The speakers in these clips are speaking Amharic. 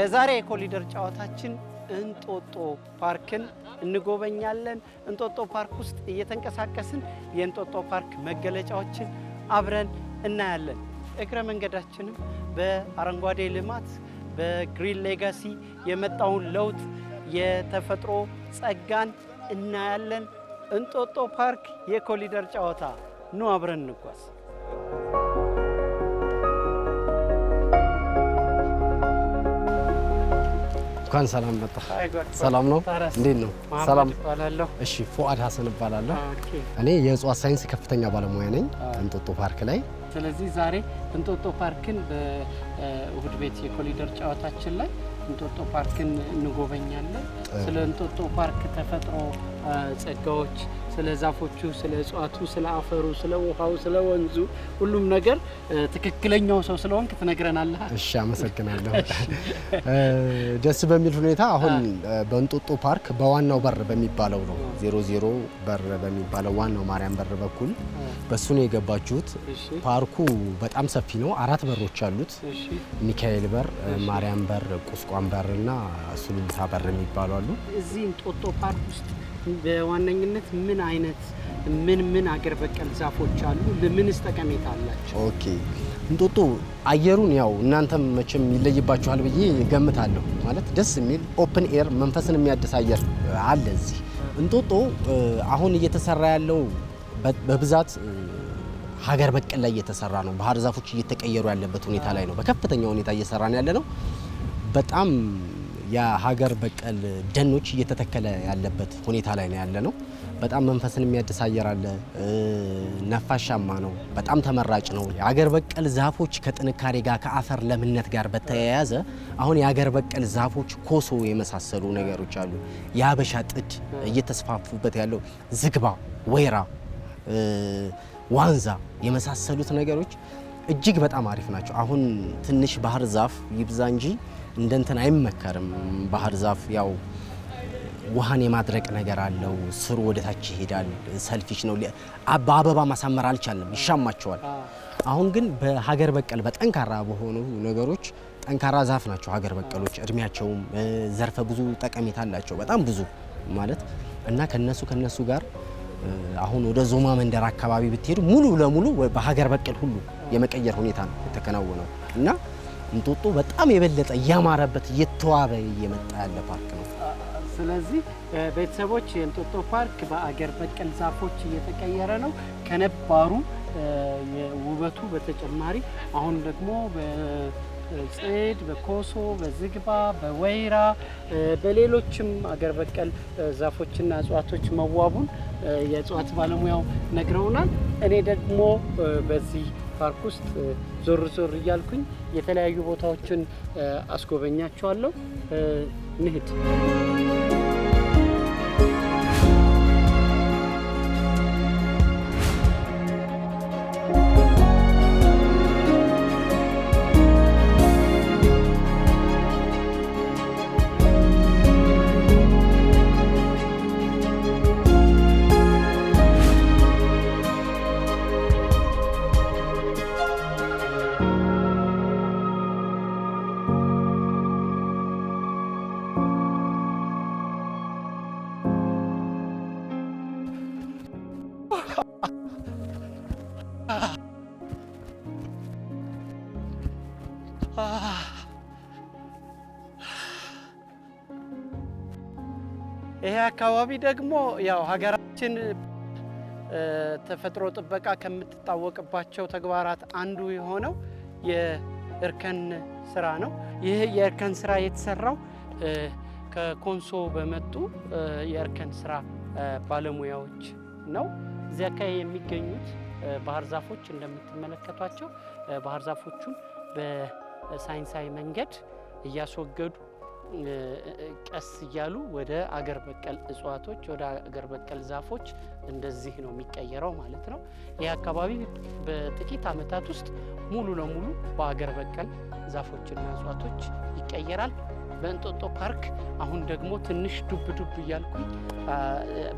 በዛሬ የኮሊደር ጨዋታችን እንጦጦ ፓርክን እንጎበኛለን። እንጦጦ ፓርክ ውስጥ እየተንቀሳቀስን የእንጦጦ ፓርክ መገለጫዎችን አብረን እናያለን። እግረ መንገዳችንም በአረንጓዴ ልማት በግሪን ሌጋሲ የመጣውን ለውጥ የተፈጥሮ ጸጋን እናያለን። እንጦጦ ፓርክ የኮሊደር ጨዋታ ኑ አብረን እንጓዝ። እንኳን ሰላም መጣ። ሰላም ነው? እንዴት ነው? ሰላም እባላለሁ። እሺ፣ ፉአድ ሐሰን እባላለሁ። እኔ የእጽዋት ሳይንስ ከፍተኛ ባለሙያ ነኝ እንጦጦ ፓርክ ላይ። ስለዚህ ዛሬ እንጦጦ ፓርክን በእሁድ ቤት የኮሊደር ጨዋታችን ላይ እንጦጦ ፓርክን እንጎበኛለን። ስለ እንጦጦ ፓርክ ተፈጥሮ ጸጋዎች፣ ስለ ዛፎቹ፣ ስለ እጽዋቱ፣ ስለ አፈሩ፣ ስለ ውሃው፣ ስለ ወንዙ ሁሉም ነገር ትክክለኛው ሰው ስለሆንክ ትነግረናለህ። እሺ፣ አመሰግናለሁ። ደስ በሚል ሁኔታ አሁን በእንጦጦ ፓርክ በዋናው በር በሚባለው ነው 00 በር በሚባለው ዋናው ማርያም በር በኩል በሱ ነው የገባችሁት። ፓርኩ በጣም ሰፊ ነው። 4 በሮች አሉት። ሚካኤል በር፣ ማርያም በር፣ ቁስቋም በርና ሱሉልታ በር የሚባሉ አሉ። እዚህ እንጦጦ ፓርክ ውስጥ በዋነኝነት ምን አገር በቀል ዛፎች አሉ? ለምንስ ጠቀሜታ አላቸው? ኦኬ፣ እንጦጦ አየሩን ያው እናንተም መቼም ይለይባችኋል ብዬ ገምታለሁ። ማለት ደስ የሚል ኦፕን ኤር መንፈስን የሚያድስ አየር አለ እዚህ እንጦጦ። አሁን እየተሰራ ያለው በብዛት ሀገር በቀል ላይ እየተሰራ ነው። ባህር ዛፎች እየተቀየሩ ያለበት ሁኔታ ላይ ነው። በከፍተኛ ሁኔታ እየሰራን ያለ ነው። በጣም የሀገር በቀል ደኖች እየተተከለ ያለበት ሁኔታ ላይ ነው ያለ ነው። በጣም መንፈስን የሚያድስ አየር አለ። ነፋሻማ ነው። በጣም ተመራጭ ነው። የሀገር በቀል ዛፎች ከጥንካሬ ጋር ከአፈር ለምነት ጋር በተያያዘ አሁን የሀገር በቀል ዛፎች ኮሶ የመሳሰሉ ነገሮች አሉ። የሀበሻ ጥድ እየተስፋፉበት ያለው ዝግባ፣ ወይራ፣ ዋንዛ የመሳሰሉት ነገሮች እጅግ በጣም አሪፍ ናቸው። አሁን ትንሽ ባህር ዛፍ ይብዛ እንጂ እንደንተን አይመከርም። ባህር ዛፍ ያው ውሃን የማድረቅ ነገር አለው። ስሩ ወደታች ይሄዳል። ሰልፊሽ ነው። በአበባ ማሳመር አልቻለም፣ ይሻማቸዋል። አሁን ግን በሀገር በቀል በጠንካራ በሆኑ ነገሮች ጠንካራ ዛፍ ናቸው ሀገር በቀሎች። እድሜያቸውም ዘርፈ ብዙ ጠቀሜታ አላቸው፣ በጣም ብዙ ማለት እና ከነሱ ጋር አሁን ወደ ዞማ መንደር አካባቢ ብትሄዱ ሙሉ ለሙሉ በሀገር በቀል ሁሉ የመቀየር ሁኔታ ነው የተከናወነው እና እንጦጦ በጣም የበለጠ እያማረበት እየተዋበ እየመጣ ያለ ፓርክ ነው። ስለዚህ ቤተሰቦች የእንጦጦ ፓርክ በአገር በቀል ዛፎች እየተቀየረ ነው። ከነባሩ ውበቱ በተጨማሪ አሁን ደግሞ በጽድ፣ በኮሶ፣ በዝግባ፣ በወይራ በሌሎችም አገር በቀል ዛፎችና እጽዋቶች መዋቡን የእጽዋት ባለሙያው ነግረውናል። እኔ ደግሞ በዚህ ፓርክ ውስጥ ዞር ዞር እያልኩኝ የተለያዩ ቦታዎችን አስጎበኛቸዋለሁ። እንሂድ። ይሄ አካባቢ ደግሞ ያው ሀገራችን ተፈጥሮ ጥበቃ ከምትታወቅባቸው ተግባራት አንዱ የሆነው የእርከን ስራ ነው። ይህ የእርከን ስራ የተሰራው ከኮንሶ በመጡ የእርከን ስራ ባለሙያዎች ነው። እዚህ አካባቢ የሚገኙት ባህር ዛፎች እንደምትመለከቷቸው ባህር ዛፎቹን በሳይንሳዊ መንገድ እያስወገዱ ቀስ እያሉ ወደ አገር በቀል እጽዋቶች ወደ አገር በቀል ዛፎች እንደዚህ ነው የሚቀየረው ማለት ነው። ይህ አካባቢ በጥቂት ዓመታት ውስጥ ሙሉ ለሙሉ በአገር በቀል ዛፎችና እጽዋቶች ይቀየራል። በእንጦጦ ፓርክ አሁን ደግሞ ትንሽ ዱብ ዱብ እያልኩኝ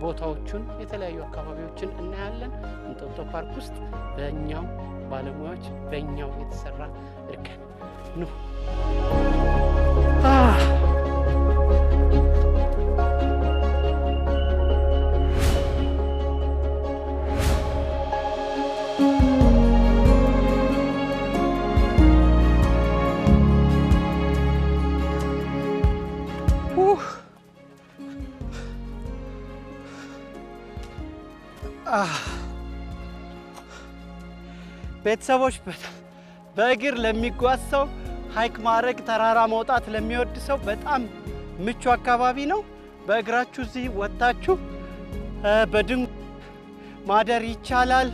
ቦታዎቹን የተለያዩ አካባቢዎችን እናያለን። እንጦጦ ፓርክ ውስጥ በእኛው ባለሙያዎች በእኛው የተሰራ እርከን ነው። ቤተሰቦች በእግር ለሚጓዝ ሰው ሃይክ ማድረግ ተራራ መውጣት ለሚወድ ሰው በጣም ምቹ አካባቢ ነው። በእግራችሁ እዚህ ወጣችሁ በድንጋይ ማደር ይቻላል።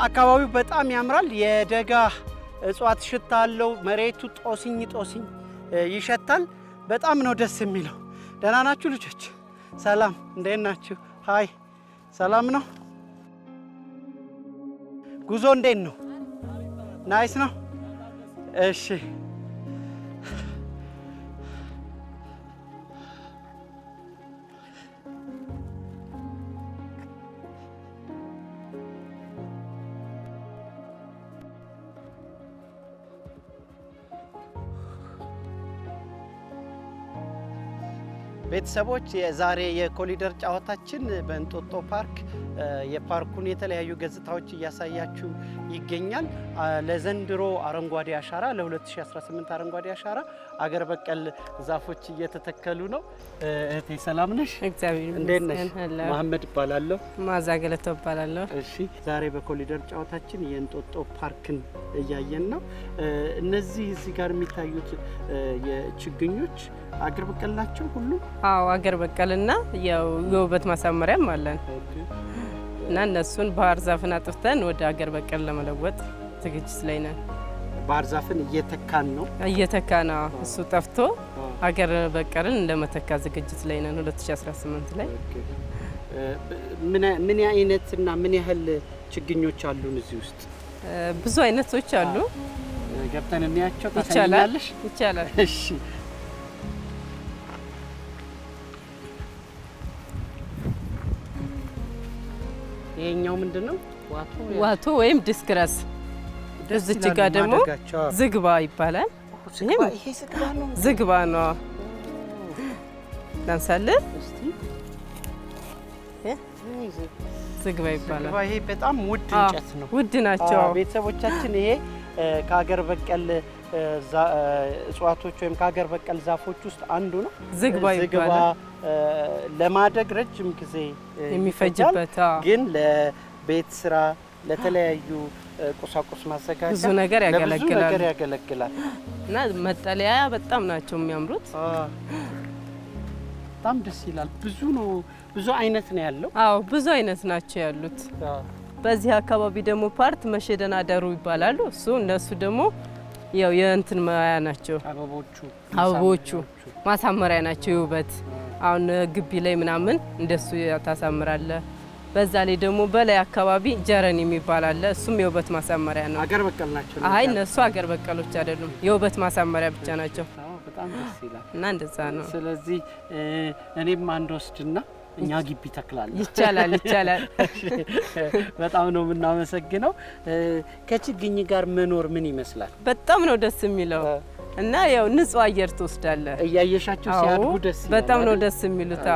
አካባቢው በጣም ያምራል። የደጋ እጽዋት ሽታ አለው። መሬቱ ጦስኝ ይሸታል። በጣም ነው ደስ የሚለው። ደህና ናችሁ ልጆች? ሰላም፣ እንዴት ናችሁ? ሃይ፣ ሰላም ነው? ጉዞ እንዴት ነው? ናይስ ነው? እሺ። ቤተሰቦች የዛሬ የኮሊደር ጨዋታችን በእንጦጦ ፓርክ የፓርኩን የተለያዩ ገጽታዎች እያሳያችሁ ይገኛል። ለዘንድሮ አረንጓዴ አሻራ ለ2018 አረንጓዴ አሻራ አገር በቀል ዛፎች እየተተከሉ ነው። እህቴ ሰላም ነሽ? እግዚአብሔር ይመስገን። እንዴት ነሽ? መሐመድ እባላለሁ። ማዛ ገለተው እባላለሁ። እሺ፣ ዛሬ በኮሊደር ጨዋታችን የእንጦጦ ፓርክን እያየን ነው። እነዚህ እዚህ ጋር የሚታዩት የችግኞች አገር በቀል ናቸው ሁሉ? አዎ፣ አገር በቀልና ያው የውበት ማሳመሪያም አለን እና እነሱን ባህር ዛፍን አጥፍተን ወደ አገር በቀል ለመለወጥ ዝግጅት ላይ ነን። ባህር ዛፍን እየተካ ነው። እሱ ጠፍቶ አገር በቀልን እንደመተካ ዝግጅት ላይ ነን 2018 ላይ። ምን አይነትና ምን ያህል ችግኞች አሉን እዚህ ውስጥ? ብዙ አይነቶች አሉ። ገብተን እንያቸው ታሳያለሽ? ይቻላል። እሺ። ይሄኛው ምንድነው? ዋቶ ወይም ዲስክረስ። እዚች ጋር ደግሞ ዝግባ ይባላል። ይሄ ዝግባ ነው። ዝግባ ነው። ላንሳለን። ዝግባ ይባላል። ይሄ በጣም ውድ እንጨት ነው። ውድ ናቸው ቤተሰቦቻችን። ይሄ ከሀገር በቀል እጽዋቶች ወይም ከሀገር በቀል ዛፎች ውስጥ አንዱ ነው። ዝግባ ይባላል። ለማደግ ረጅም ጊዜ የሚፈጅበት ግን ለቤት ስራ፣ ለተለያዩ ቁሳቁስ ማዘጋጃ ብዙ ነገር ያገለግላል እና መጠለያ በጣም ናቸው የሚያምሩት። በጣም ደስ ይላል። ብዙ አይነት ነው ያለው። አዎ፣ ብዙ አይነት ናቸው ያሉት። በዚህ አካባቢ ደግሞ ፓርት መሸደና ደሩ ይባላሉ። እነሱ ደግሞ ያው የእንትን ማያ ናቸው። አበቦቹ ማሳመሪያ ናቸው፣ የውበት። አሁን ግቢ ላይ ምናምን እንደሱ ታሳምራለ። በዛ ላይ ደግሞ በላይ አካባቢ ጀረን የሚባል አለ። እሱም የውበት ማሳመሪያ ነው። አገር በቀል ናቸው? አይ እነሱ አገር በቀሎች አይደሉም፣ የውበት ማሳመሪያ ብቻ ናቸው። በጣም ደስ ይላል እና እንደዛ ነው። ስለዚህ እኔም አንድ ወስድና እኛ ግቢ ተክላለሁ። ይቻላል። በጣም ነው የምናመሰግነው። ከችግኝ ጋር መኖር ምን ይመስላል? በጣም ነው ደስ የሚለው እና ያው ንጹህ አየር ትወስዳለህ። እያየሻቸው ሲያድጉ ደስ ይላል። በጣም ነው ደስ የሚሉት።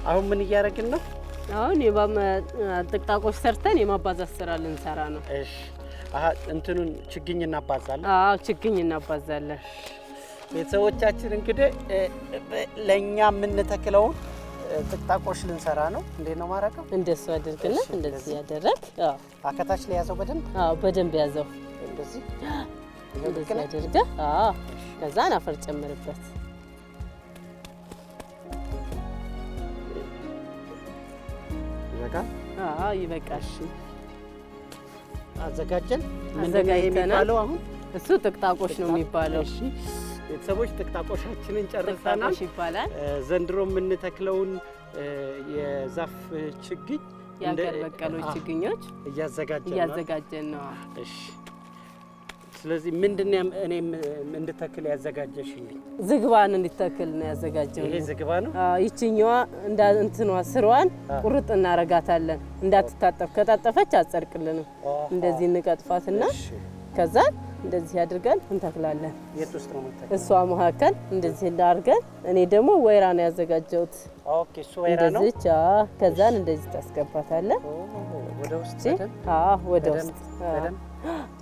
አሁን ምን እያደረግን ነው? አሁን ጥቅጣቆች ሰርተን የማባዛት ስራ ልንሰራ ነው። እሺ። እንትኑን ችግኝ እናባዛለን? አዎ፣ ችግኝ እናባዛለን። ቤተሰቦቻችን እንግዲህ ለኛ የምንተክለውን ጥቅጣቆች ልንሰራ ነው። እንዴት ነው ማረቀው? እንደሱ አድርግና እንደዚህ ያደረግ። አዎ፣ አከታች ላይ ያዘው በደንብ። አዎ፣ በደንብ ያዘው። እንደዚህ አድርገ። አዎ፣ ከዛን አፈር ጨምርበት። ይበቃል። አዘጋጀን። አዘጋጅተናል። አሁን እሱ ጥቅጣቆች ነው የሚባለው። እሺ ቤተሰቦች፣ ጥቅጣቆሻችንን ጨርሰናል። ይባላል። ዘንድሮ የምንተክለውን የዛፍ ችግኝ የአገር በቀሎች ችግኞች እያዘጋጀን ነው። እሺ። ስለዚህ ምንድነው እኔም እንድተክል ያዘጋጀሽልኝ? ዝግባን እንድተክል ነው ያዘጋጀው። ይሄ ዝግባ ነው። ይቺኛዋ እንትኗ ስሯን ቁርጥ እናረጋታለን እንዳትታጠፍ። ከታጠፈች አጸድቅልንም። እንደዚህ እንቀጥፋትና ከዛ እንደዚህ አድርገን እንተክላለን። የት ውስጥ ነው የምትተክለው? እሷ መካከል እንደዚህ እንዳርገን። እኔ ደግሞ ወይራ ነው ያዘጋጀሁት። ኦኬ፣ እሱ ወይራ ነው። እንደዚህ ከዛን እንደዚህ ታስገባታለህ። ወደ ውስጥ ወደ ውስጥ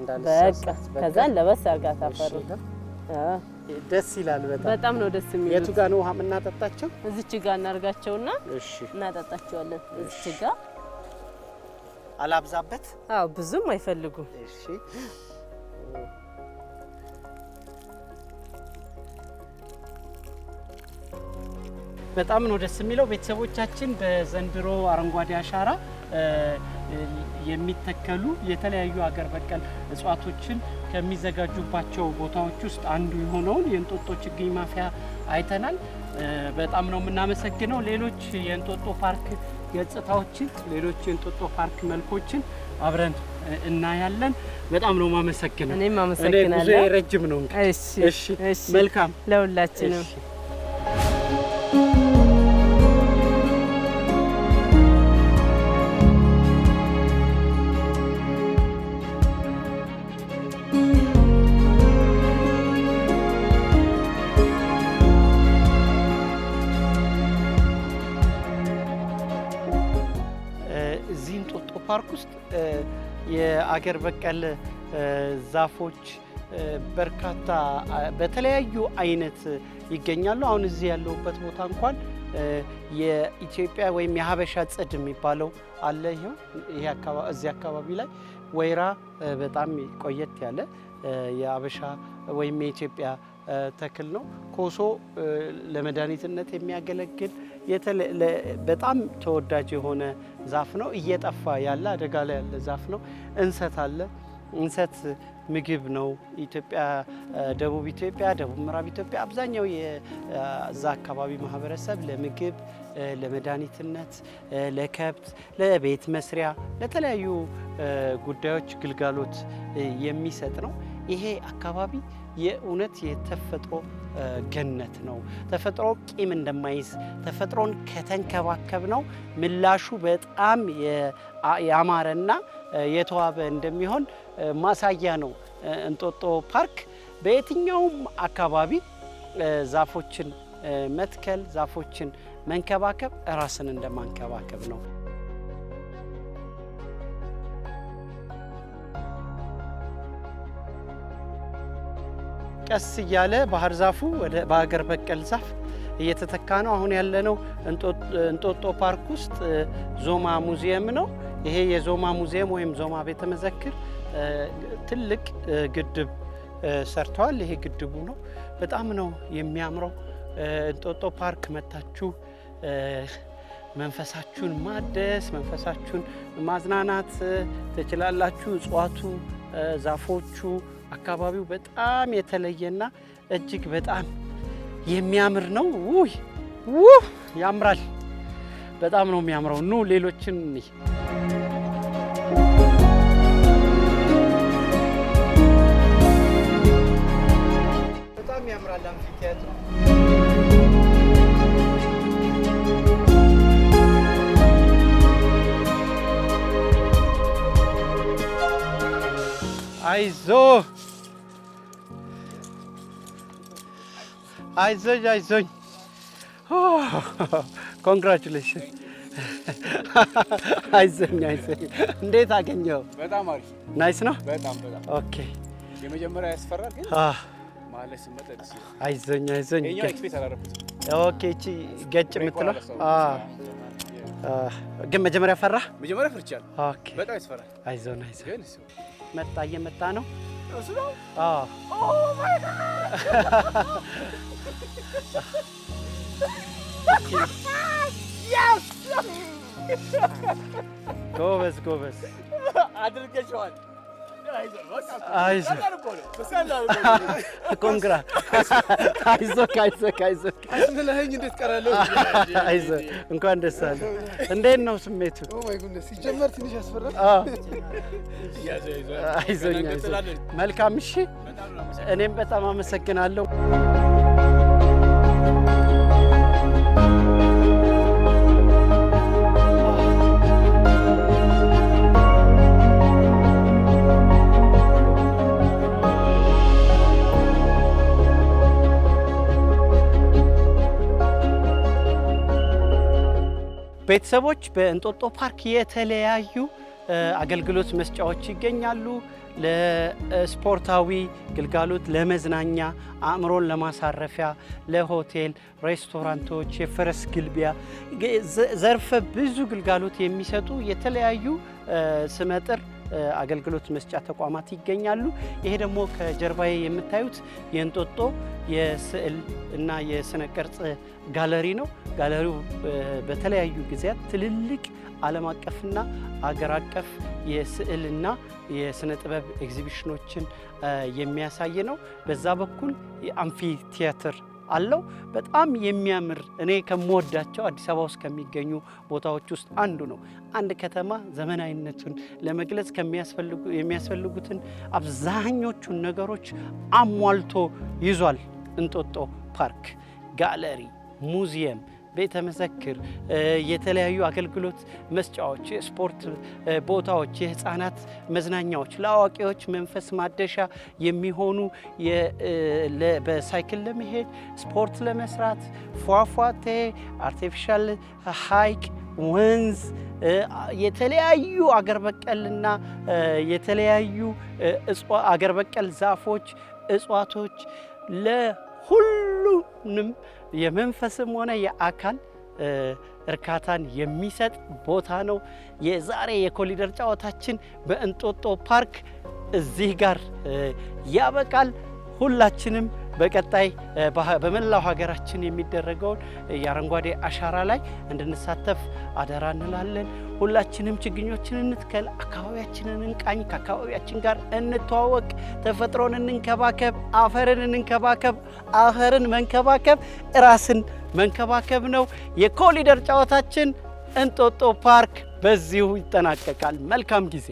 በቃ ከዛን ለበስ አርጋታ ፈሩ ደስ ይላል። በጣም ነው ደስ የሚሉት። የቱ ጋር ነው ውሃ የምናጠጣቸው? እዚች ጋር እናርጋቸውና እናጠጣቸዋለን። እዚች ጋር አላብዛበት። ብዙም አይፈልጉም። እሺ በጣም ነው ደስ የሚለው። ቤተሰቦቻችን በዘንድሮ አረንጓዴ አሻራ የሚተከሉ የተለያዩ ሀገር በቀል እጽዋቶችን ከሚዘጋጁባቸው ቦታዎች ውስጥ አንዱ የሆነውን የእንጦጦ ችግኝ ማፍያ አይተናል። በጣም ነው የምናመሰግነው። ሌሎች የእንጦጦ ፓርክ ገጽታዎችን፣ ሌሎች የእንጦጦ ፓርክ መልኮችን አብረን እናያለን። በጣም ነው የማመሰግነው። እኔም አመሰግናለሁ። ጉዞዬ ረጅም ነው። እሺ መልካም ለሁላችንም። እዚህ እንጦጦ ፓርክ ውስጥ የአገር በቀል ዛፎች በርካታ በተለያዩ አይነት ይገኛሉ። አሁን እዚህ ያለሁበት ቦታ እንኳን የኢትዮጵያ ወይም የሀበሻ ጽድ የሚባለው አለ። ይሄ አካባቢ እዚህ አካባቢ ላይ ወይራ በጣም ቆየት ያለ የሀበሻ ወይም የኢትዮጵያ ተክል ነው። ኮሶ ለመድኃኒትነት የሚያገለግል በጣም ተወዳጅ የሆነ ዛፍ ነው። እየጠፋ ያለ አደጋ ላይ ያለ ዛፍ ነው። እንሰት አለ። እንሰት ምግብ ነው። ኢትዮጵያ፣ ደቡብ ኢትዮጵያ፣ ደቡብ ምዕራብ ኢትዮጵያ አብዛኛው የዛ አካባቢ ማህበረሰብ ለምግብ፣ ለመድኃኒትነት፣ ለከብት፣ ለቤት መስሪያ፣ ለተለያዩ ጉዳዮች ግልጋሎት የሚሰጥ ነው። ይሄ አካባቢ የእውነት የተፈጥሮ ገነት ነው። ተፈጥሮ ቂም እንደማይዝ ተፈጥሮን ከተንከባከብ ነው ምላሹ በጣም ያማረና የተዋበ እንደሚሆን ማሳያ ነው። እንጦጦ ፓርክ በየትኛውም አካባቢ ዛፎችን መትከል፣ ዛፎችን መንከባከብ ራስን እንደማንከባከብ ነው። ቀስ እያለ ባህር ዛፉ ወደ በሀገር በቀል ዛፍ እየተተካ ነው። አሁን ያለነው እንጦጦ ፓርክ ውስጥ ዞማ ሙዚየም ነው። ይሄ የዞማ ሙዚየም ወይም ዞማ ቤተ መዘክር ትልቅ ግድብ ሰርተዋል። ይሄ ግድቡ ነው። በጣም ነው የሚያምረው። እንጦጦ ፓርክ መታችሁ መንፈሳችሁን ማደስ፣ መንፈሳችሁን ማዝናናት ትችላላችሁ። እጽዋቱ፣ ዛፎቹ፣ አካባቢው በጣም የተለየና እጅግ በጣም የሚያምር ነው። ውይ ያምራል። በጣም ነው የሚያምረው። ኑ ሌሎችን በጣም ያምራል። አምፊቲያትሩ አይዞ አይዞኝ አይዞኝ። ኮንግራቹሌሽን። አይዞኝ አይዞኝ። እንዴት አገኘው? በጣም አሪፍ ናይስ ነው። በጣም በጣም ኦኬ። የመጀመሪያ ያስፈራል ግን ማለት ስመጣ ደስ ይላል። አይዞኝ አይዞኝ። የኛው ኤክስፔክት አላደረኩትም። ኦኬ። እቺ ገጭ የምትለው ግን መጀመሪያ ፈራ? መጀመሪያ ፈርቻለሁ። ኦኬ። በጣም ያስፈራል። አይዞን አይዞን። ግን መጣ እየመጣ ነው። እሱ ነው። ኦ ማይ ጋድ ያስ ጎበዝ ጎበዝ አድርገሽዋል። አይዞህ ኮንግራ። አይዞህ አይዞህ አይዞህ አስብለኸኝ እንዴት ቀራለሁ? አይዞህ እንኳን ደስ አለህ። እንዴት ነው ስሜቱ? ኦ ማይ ጉድነስ ሲጀመር ትንሽ ያስፈራል። አይዞኝ አይዞህ። መልካም እሺ። እኔም በጣም አመሰግናለሁ። ቤተሰቦች በእንጦጦ ፓርክ የተለያዩ አገልግሎት መስጫዎች ይገኛሉ። ለስፖርታዊ ግልጋሎት፣ ለመዝናኛ፣ አእምሮን ለማሳረፊያ፣ ለሆቴል፣ ሬስቶራንቶች፣ የፈረስ ግልቢያ ዘርፈ ብዙ ግልጋሎት የሚሰጡ የተለያዩ ስመጥር አገልግሎት መስጫ ተቋማት ይገኛሉ። ይሄ ደግሞ ከጀርባዬ የምታዩት የእንጦጦ የስዕል እና የስነ ቅርጽ ጋለሪ ነው። ጋለሪው በተለያዩ ጊዜያት ትልልቅ ዓለም አቀፍና አገር አቀፍ የስዕልና የስነ ጥበብ ኤግዚቢሽኖችን የሚያሳይ ነው። በዛ በኩል የአምፊ ቲያትር አለው። በጣም የሚያምር እኔ ከምወዳቸው አዲስ አበባ ውስጥ ከሚገኙ ቦታዎች ውስጥ አንዱ ነው። አንድ ከተማ ዘመናዊነቱን ለመግለጽ የሚያስፈልጉትን አብዛኞቹን ነገሮች አሟልቶ ይዟል። እንጦጦ ፓርክ ጋለሪ፣ ሙዚየም፣ ቤተ መዘክር፣ የተለያዩ አገልግሎት መስጫዎች፣ የስፖርት ቦታዎች፣ የህፃናት መዝናኛዎች፣ ለአዋቂዎች መንፈስ ማደሻ የሚሆኑ በሳይክል ለመሄድ፣ ስፖርት ለመስራት፣ ፏፏቴ፣ አርቲፊሻል ሐይቅ፣ ወንዝ፣ የተለያዩ አገር በቀልና የተለያዩ አገር በቀል ዛፎች፣ እጽዋቶች ለሁሉንም የመንፈስም ሆነ የአካል እርካታን የሚሰጥ ቦታ ነው። የዛሬ የኮሊደር ጨዋታችን በእንጦጦ ፓርክ እዚህ ጋር ያበቃል። ሁላችንም በቀጣይ በመላው ሀገራችን የሚደረገውን የአረንጓዴ አሻራ ላይ እንድንሳተፍ አደራ እንላለን። ሁላችንም ችግኞችን እንትከል፣ አካባቢያችንን እንቃኝ፣ ከአካባቢያችን ጋር እንተዋወቅ፣ ተፈጥሮን እንንከባከብ፣ አፈርን እንንከባከብ። አፈርን መንከባከብ ራስን መንከባከብ ነው። የኮሊደር ጨዋታችን እንጦጦ ፓርክ በዚሁ ይጠናቀቃል። መልካም ጊዜ።